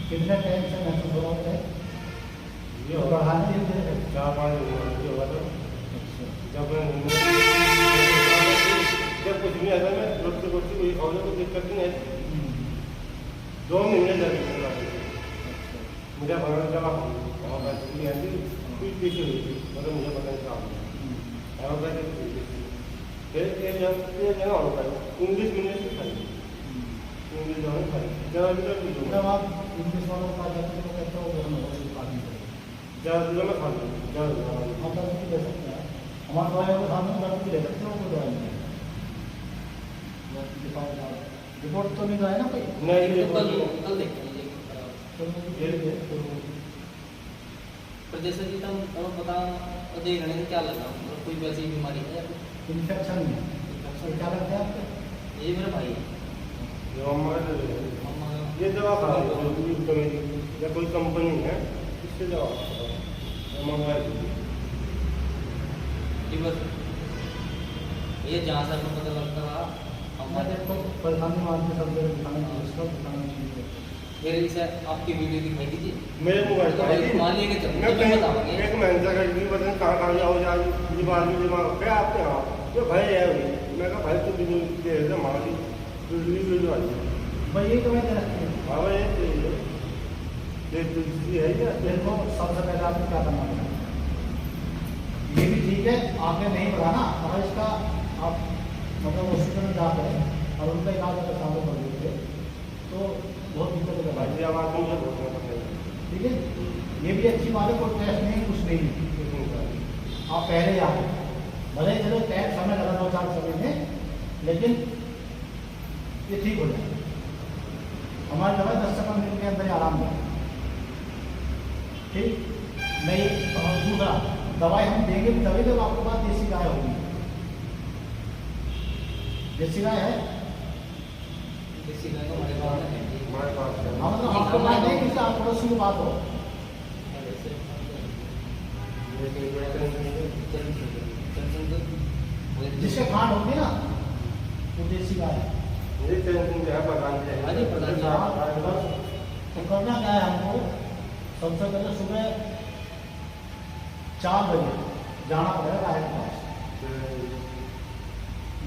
कितने टाइम से महसूस हो रहा है? ये तो बढ़ाने के लिए 4-5 दिन होगा तो जब जब कुछ भी अगर मैं रोटी रोटी कोई खाने को दिक्कत नहीं है 2 महीने लगे मेरा भरण जमा और मैं छुट्टी आई थी कुछ पीछे हुई थी मतलब मुझे पता नहीं था और मैं फिर ये जगह और इंग्लिश मीडियम से खाई इंग्लिश जो है खाई जब आप इंग्लिश वालों का जाते तो कहते हो हम ज़्यादा में खा लूँ ज़्यादा हम दर्द भी ले सकते हैं हमारे दवाइयों के सामने दर्द भी ले सकते हो कोई दवाई नहीं रिपोर्ट तो नहीं है ना कोई नहीं कल देखते पर जैसे कि तुम बता देख रहे हैं क्या लगा मतलब कोई वैसी बीमारी है इन्फेक्शन में क्या लगता है आपको? ये मेरा भाई ये दवा खा या कोई कंपनी है इससे दवा मंगवाई कि बस ये जहाँ से हमें पता लगता रहा हमारे को परेशानी में आदमी सब जगह दिखाना चाहिए उसका दिखाना चाहिए फिर इसे आपकी वीडियो दिखाई दीजिए मेरे मोबाइल तो भाई मान लिए कि मैं चलो बताओगे एक महीने का भी पता नहीं कहाँ जाओ जाओ दिमाग में दिमाग क्या आपके यहाँ तो भाई है मैं कहा भाई तो वीडियो दे रहे हमारी वीडियो आई भाई ये तो मैं रखती हूँ हाँ भाई ये है क्या देखो सबसे पहले आपको क्या करना है ये भी ठीक है आगे नहीं बढ़ाना अगर इसका आप मतलब हॉस्पिटल में जाते हैं और उनका इलाज अगर चालू कर देते तो बहुत दिक्कत है भाई आवाज़ मुझे बहुत ठीक है ये भी अच्छी बात है कोई टेस्ट नहीं कुछ नहीं आप पहले आ गए भले चलो टेस्ट समय लगा 2-4 समय में लेकिन ये ठीक हो जाए हमारी दवाई 10 से 15 दिन के अंदर ही आराम है ठीक नहीं दूसरा दवाई हम देंगे भी तभी जब आपके पास देसी गाय होगी देसी गाय है किसी का तो हमारे पास है हमारे पास है हाँ मतलब आपको बात नहीं किसी आप पड़ोसी की बात हो जिसके खांड होगी ना वो देसी गाय है ये टेंशन जो है प्रधान जी हाँ जी, प्रधान जी। तो करना क्या है हमको सबसे पहले सुबह 4 बजे जाना पड़ेगा गाय के पास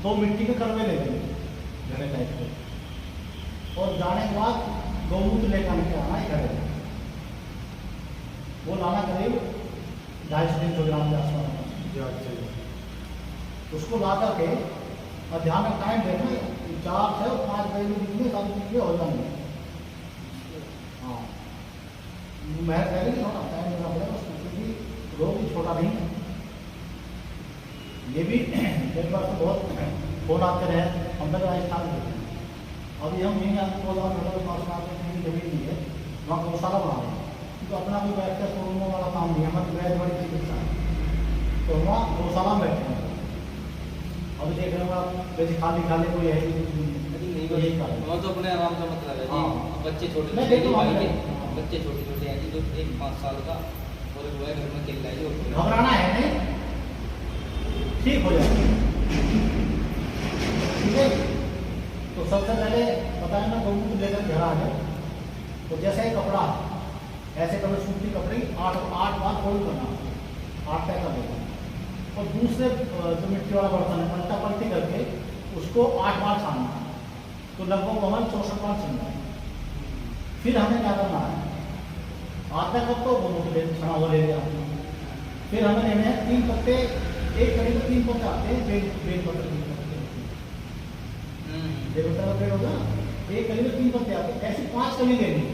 2 मिट्टी के कड़वे ले लेंगे घने टाइप के और जाने के बाद गौमूत्र लेकर के आना ही करेगा वो लाना करीब 250-300 ग्राम के आसपास उसको ला करके और ध्यान में टाइम देखना 4 से 5 बजे के बीच में सब चीज़ें हो जाएंगी हाँ मैं पहले नहीं होना टाइम देना पड़ेगा उसको क्योंकि रोग भी छोटा नहीं है ये भी एक बार तो बहुत फोन आते रहे हम तक राजस्थान में अभी हम यहीं आते 2000 आते हैं जमीन नहीं है वहाँ गौशाला बना रहे हैं क्योंकि अपना कोई बैठकर शोरूमों वाला काम नहीं है हमारी वैध बड़ी चिकित्सा है तो वहाँ गौशाला में बैठे हैं अभी देख रहे हो आप वैसे खाली कोई है यही कारण वो तो अपने आराम का मतलब है हाँ। बच्चे छोटे मैं देखो भाई वहाँ के पे। बच्चे छोटे छोटे हैं जी जो 1-5 साल का और वो घर में खेल रहा है जी घबराना है नहीं ठीक हो जाएगा ठीक है तो सबसे पहले बताया ना गौमूत्र लेकर घर आ जाए तो जैसा ही कपड़ा ऐसे कपड़े सूती कपड़े 8 बार फोल्ड करना 8 तय कर देना और दूसरे जो मिट्टी वाला बर्तन है पलटा पलटी करके उसको 8 बार छानना तो लगभग हमारे 64 बार छानना है फिर हमें क्या करना है आधा कप तो गौमूत्र छना हुआ ले लिया फिर हमें लेने हैं 3 पत्ते एक कड़ी में 3 पत्ते आते हैं बेल पत्ते 3 पत्ते बेल पत्ता का पेड़ होगा एक कड़ी में 3 पत्ते आते हैं ऐसे 5 कली लेनी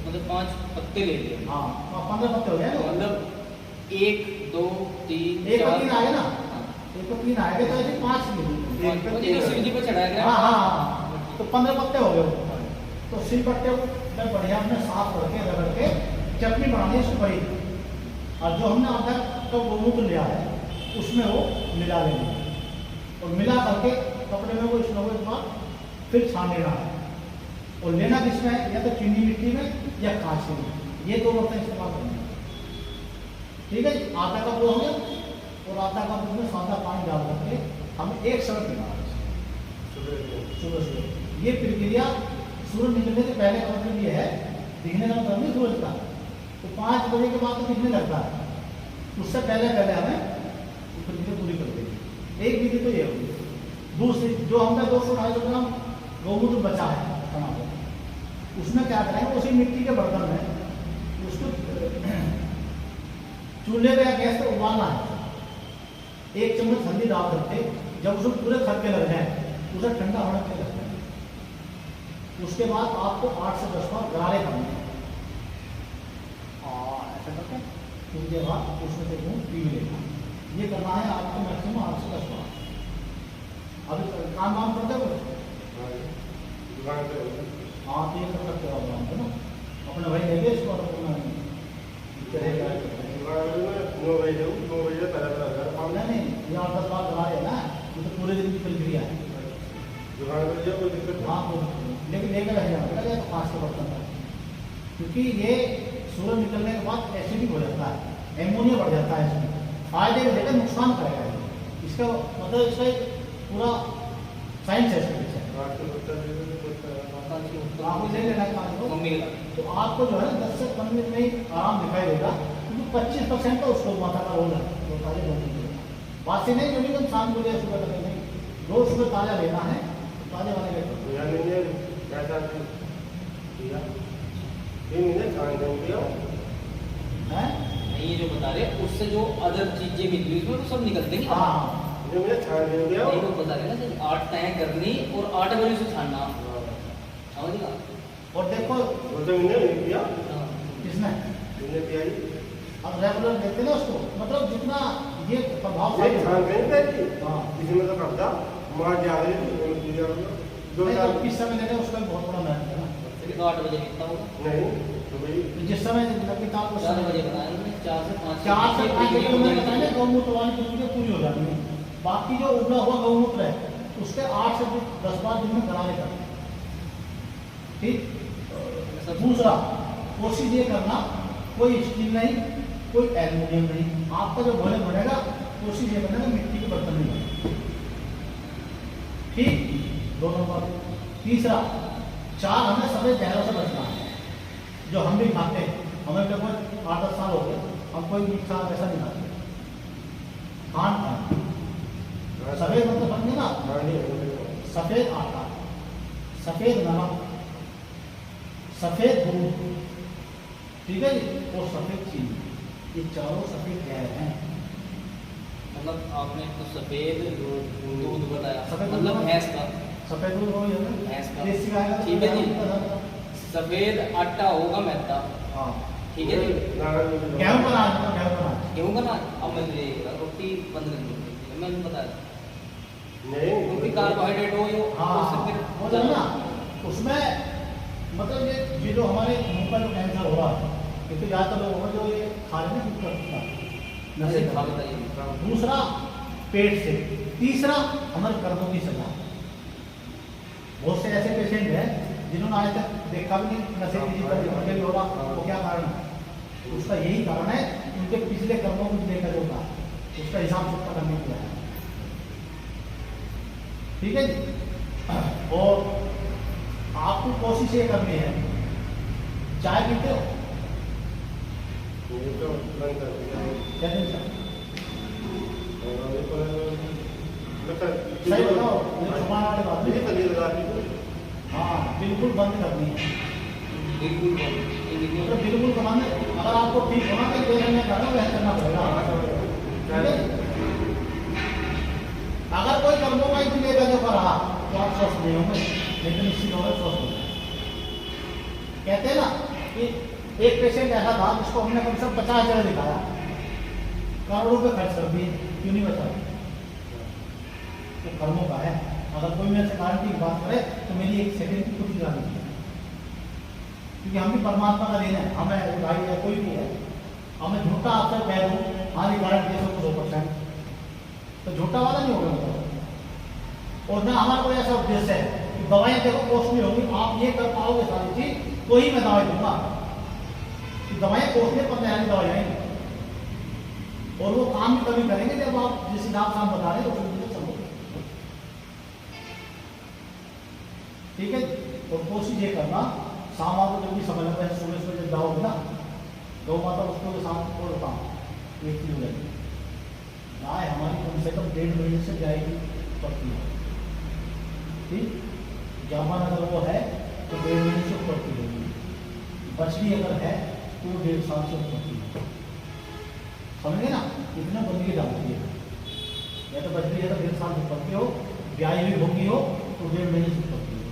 मतलब 5 पत्ते ले लिए हाँ 15 पत्ते हो गए ना मतलब 1 2 3 एक 4 3 आए ना एक 3 आएगा तो ऐसे 5 ले शिव जी पे चढ़ाया गया हाँ हाँ तो 15 पत्ते हो गए तो सिल पत्ते में बढ़िया हमने साफ करके रगड़ के चटनी बनानी है उसको बड़ी और जो हमने आधा तो गौमूत्र लिया है उसमें वो मिला लेंगे और मिला करके कपड़े में वो इसमें के बाद फिर छान लेना है और लेना किसमें है या तो चीनी मिट्टी में या कांच में ये 2 बर्तन इस्तेमाल करना है ठीक है आटा का वो हो गया और आटा का उसमें सादा पानी डाल करके हमें 1 शर्ट पीना है सुबह सुबह ये प्रक्रिया सूरज निकलने से पहले का मतलब ये है दिखने का मतलब नहीं सूरज का, तो 5 बजे के बाद तो दिखने लगता है, उससे पहले पहले हमें प्रक्रिया पूरी कर देगी। एक विधि तो ये होगी। दूसरी, जो हमने 200-250 ग्राम गौमूत्र बचा है टमाटर, उसमें क्या करेंगे, उसी मिट्टी के बर्तन में उसको चूल्हे पे या गैस पे उबालना है। 1 चम्मच हल्दी डाल करके जब उसमें पूरे खटके लग जाए, उसे ठंडा होने के लगता है। उसके बाद आपको 8 से 10 बार गरारे करने हैं, और ऐसा करके उसके बाद उसमें से खून पी लेगा। ये करना है आपको मैक्सिमम 8 से 10 बार। अभी काम वाम करते हो? हाँ, तो ये कर सकते हो आप काम ना, अपने भाई लेके इसको और अपना चलेगा। नहीं, ये 8-10 बार करा है ना, ये तो पूरे दिन की प्रक्रिया है। हाँ, लेकिन लेकर रह जाना तो 5 के बर्तन का, क्योंकि ये सूरज निकलने के बाद एसिडिक हो जाता है, एमोनिया बढ़ जाता है इसमें, फायदे के जगह नुकसान करेगा ये। इसका मतलब इसका पूरा साइंस है इसके पीछे। आपको ले लेना है पाँच को, मम्मी का तो आपको जो है 10 से 15 मिनट में ही आराम दिखाई देगा, क्योंकि 25% का उसको माथा का रोल है जो ताजे बनने के लिए। बासी नहीं, जो भी शाम को लिया सुबह तक नहीं, रोज सुबह ताजा लेना है, ताजे वाले लेकर है। ये जो बता रहे उससे जो अदर चीजें निकली उसमें तो सब निकलते हैं। हाँ, नहीं तो बता रहे ना जब 8 तय करनी और 8 बजे उसे छानना, समझ और देखो हाँ। किसने अब रेगुलर देते ना उसको, मतलब जितना ये प्रभाव हाँ, किस समय ले रहे हैं उसका भी बहुत बड़ा महत्व है ना। तो 8 बजे निकलता होगा, जिस समय लगता है 4 बजे बताया उन्होंने, 4 से 5 4 से 5 बजे मैंने बताया गौमूत्र वाली प्रक्रिया पूरी हो जाती है। बाकी जो उबला हुआ गौमूत्र है उसके 8 से 10 बार दिन में गरारे करना। ठीक। दूसरा, कोशिश ये करना कोई स्टील नहीं, कोई एल्यूमिनियम नहीं, आपका जो भोजन बनेगा कोशिश ये करना मिट्टी के बर्तन में बने। ठीक, 2 नंबर। तीसरा, 4 हमें सफेद जहरों से बचना है, जो हम भी खाते हैं। हमें लगभग 8-10 साल हो गए, हम कोई मीठा ऐसा नहीं खाते। खान सफेद मतलब समझे ना, सफेद आटा, सफेद नमक, सफेद दूध, ठीक है जी, और सफेद चीनी, ये चारों सफेद जहर हैं। मतलब आपने तो सफेद दूध बताया, सफेद मतलब दूध भैंस का, सफेद दूध हो भैंस का, देसी गाय का, ठीक है जी। सफेद आटा होगा मैदा, हाँ, ठीक है जी। गेहूं का अनाज, गेहूं का ना, अब मैं रोटी 15 दिन मैंने बताया, क्योंकि कार्बोहाइड्रेट हो यो, हाँ, उससे फिर वो जो है ना उसमें मतलब ये जो हमारे मुंह का जो कैंसर हो रहा है, क्योंकि ज़्यादातर लोगों को जो ये खा रहे हैं करता नशे खा है। बताइए। दूसरा, पेट से। तीसरा, हमारे कर्मों की सजा। बहुत से ऐसे पेशेंट हैं जिन्होंने आज तक देखा भी नहीं नशे की चीज पर भी हो रहा, वो क्या कारण है? उसका यही कारण है, उनके पिछले कर्मों को लेकर जो था उसका हिसाब चुकता करने के लिए। ठीक है जी। और आपको कोशिश ये करनी है, चाय पीते हो क्या दिन से? सही बताओ, छुपाने वाली बात नहीं। हाँ, बिल्कुल बंद करनी है, बिल्कुल मतलब बिल्कुल बनाने। अगर आपको ठीक होना तो 2 महीने का वह करना पड़ेगा। ठीक है? अगर कोई कर्मों का ही लेकर जो रहा तो आप स्वस्थ नहीं होंगे, लेकिन निश्चित होगा स्वस्थ होंगे। कहते हैं ना कि एक पेशेंट ऐसा था जिसको हमने कम से कम 50 जगह दिखाया, करोड़ों रुपये खर्च कर दिए, क्यों नहीं बचा? तो कर्मों का है। अगर कोई मेरे से गारंटी की बात करे तो मेरी 1 सेकंड की कुछ गारंटी है, क्योंकि हम भी परमात्मा का देना है। हमें भाई है, कोई भी है, हमें झूठा आपसे कह दूँ हाँ ये गारंटी है 100%, तो झूठा वाला नहीं होगा मतलब। और ना हमारा कोई ऐसा उद्देश्य है कि दवाएं देखो कॉस्टली होगी, आप ये कर पाओगे सारी चीज तो ही मैं दवाई दूंगा। कि दवाएं कॉस्टली पर नया दवाई आएंगी, और वो काम भी कभी करेंगे जब आप जिस हिसाब से हम बता रहे हैं तो चलोगे। ठीक है। और कोशिश ये करना शाम को जब भी समय लगता है, सुबह सुबह जब जाओगे ना गौ माता उसको के साथ और बताओ एक चीज हो जाएगी। गाय हमारी कम से कम 1.5 महीने से जाएगी पड़ती है, ठीक। जामान अगर वो है तो 1.5 महीने से पड़ती होगी, बछड़ी अगर है तो 1.5 साल से पड़ती है, समझे ना। इतना बंदी डालती है, या तो बछड़ी अगर 1.5 साल से पड़ती हो, ब्याज भी होगी हो तो 1.5 महीने से पड़ती हो,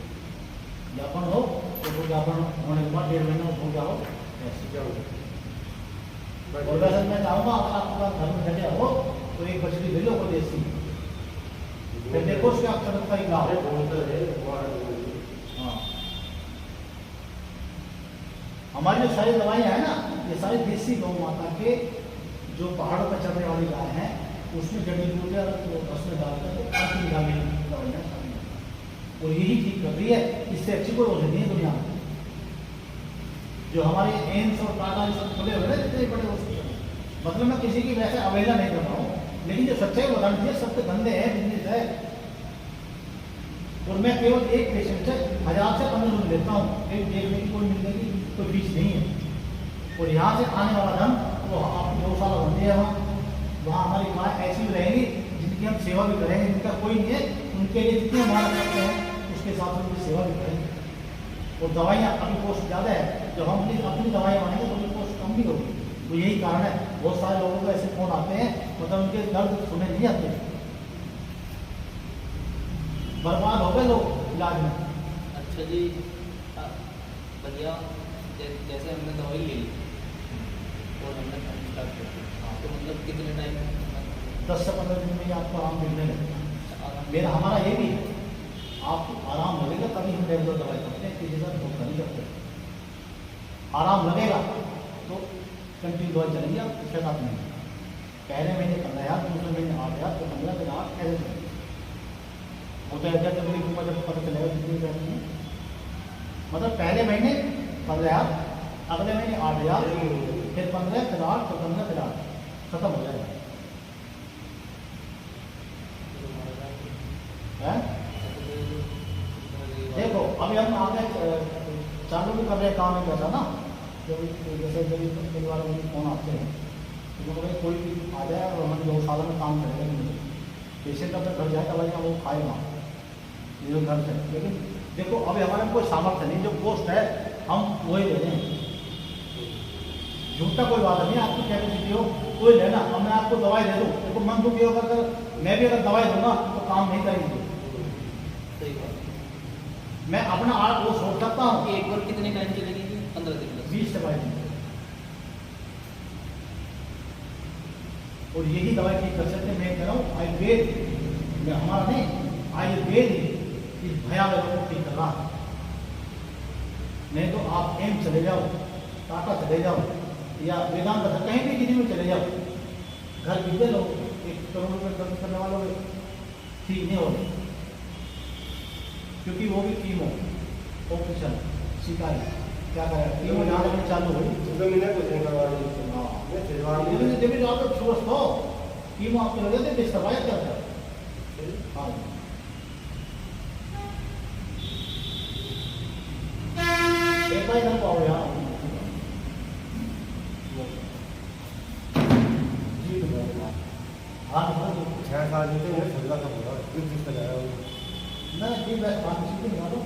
ज्ञापन हो तो ज्ञापन होने के बाद 1.5 महीने हो गया हो ऐसे जाओगे। और वैसे मैं चाहूँगा अगर आपके पास घर में जगह हो तो एक बछड़ी ले लो को देसी, फिर देखो उसके अक्षर का ही गाँव। हाँ, हमारी जो सारी दवाइयाँ हैं ना, ये सारी देसी गौ माता के जो पहाड़ों पर चलने वाली गाय हैं उसमें जड़ी बूटियाँ रस में डालकर दवाइयाँ शामिल और यही ठीक कर रही है। इससे अच्छी कोई औषधि नहीं है दुनिया में। जो हमारे एम्स और टाटा सब खुले हुए हैं जितने बड़े हॉस्पिटल, मतलब मैं किसी की वैसे अवहेलना नहीं कर रहा हूँ, लेकिन जो सच्चाई बतानी चाहिए, सब तो धंधे हैं, बिजनेस है। और मैं केवल एक पेशेंट से 1000 से 1500 लेता हूँ, एक देखने की कोई मिलने की कोई फीस नहीं है। और यहाँ से आने वाला धन वो आपको 2 साल धंधे है, वहाँ हमारी गाय ऐसी भी रहेंगी जिनकी हम सेवा भी करेंगे, जिनका कोई नहीं है उनके लिए जितने हमारा करते हैं उसके हिसाब से उनकी सेवा भी करेंगे। और दवाइयाँ अभी कोस्ट ज़्यादा है, जब हम अपनी दवाइयाँ बनाएंगे तो उनकी कोस्ट कम भी होगी। तो यही कारण है, बहुत सारे लोगों को ऐसे फोन आते हैं, मतलब उनके दर्द सुने नहीं आते, बर्बाद हो गए लोग इलाज में। अच्छा जी, बढ़िया। जैसे हमने दवाई ले ली और हमने स्टार्ट कर दिया, तो मतलब कितने टाइम 10 से 15 दिन में ही आपको आराम मिलने लगेगा। मेरा हमारा ये भी है, आपको आराम लगेगा तभी हम रेगुलर दवाई करते हैं, किसी तरह धोखा नहीं करते। आराम लगेगा तो कंटिन्यू दवाई चलेंगे, आप इसके साथ नहीं। पहले महीने 15,000, दूसरे महीने 8,000, तो 15 दिन 8 ऐसे चलेंगे। होता है जब तकलीफ को जब पता चलेगा जितनी रहती है, मतलब पहले महीने 15,000, अगले महीने 8,000, फिर 15, फिर 8, फिर 15, फिर 8, खत्म हो जाएगा। देखो अभी हम आगे चालू भी कर रहे हैं काम, जैसा ना जब जैसे कई बार उनके फोन आते हैं तो भाई कोई भी आ जाए और हम 2 सालों में काम करेगा नहीं, पेशेंट अपने घर जाएगा भाई वो खाएगा ये घर से। लेकिन देखो अभी हमारे कोई सामर्थ्य नहीं, जो पोस्ट है हम वही ले रहे हैं, झूठा कोई बात नहीं। आपकी कैपेसिटी हो कोई लेना, अब मैं आपको दवाई दे दूँ, देखो मन दुखी होकर मैं भी अगर दवाई दूंगा तो काम नहीं करेंगे। सही बात। मैं अपना आप वो सोच सकता हूँ एक बार कितने टाइम चलेगी? 15 दिन 20 से 22 दिन, और यही दवाई ठीक कर सकते। मैं कह रहा हूँ आयुर्वेद में हमारा नहीं, आयुर्वेद ही इस भयावह रोग को ठीक कर रहा है। नहीं तो आप एम्स चले जाओ, टाटा चले जाओ, या वेदांत कहीं भी किसी में चले जाओ, घर कितने लोग 1 करोड़ रुपये खर्च करने वालों को ठीक नहीं हो रहे, क्योंकि वो भी कीमो ऑपरेशन शिकायत क्या करें, कीमो जहाँ लगनी चालू हुई जब आप छोड़ दो कीमो आपको लगे थे डिस्टर्बाइज करता है। हाँ एक बार इधर पाओ यार जी, हाँ हाँ 6 साल ठंडा का होगा ना जी, मैं बात सीधे निकालो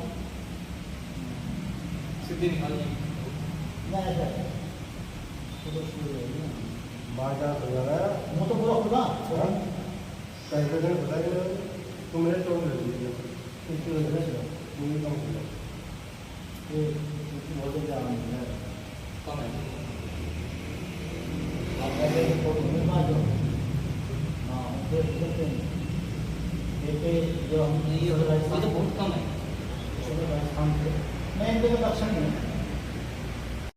सीधे निकाल ना ऐसा तो शुरू हो गया बाजार हो जा रहा है। वो तो पूरा खुला कैसे दिन बताइए तो मेरे चौक ले लीजिए इसकी वजह से मुझे कम हो ये बहुत ज़्यादा है। कम है। आप ऐसे फोटो में आ जाओ, हाँ देख सकते हैं। जो हम ये तो बहुत कम है। राजस्थान से नहीं, इनके तो लक्षण नहीं है।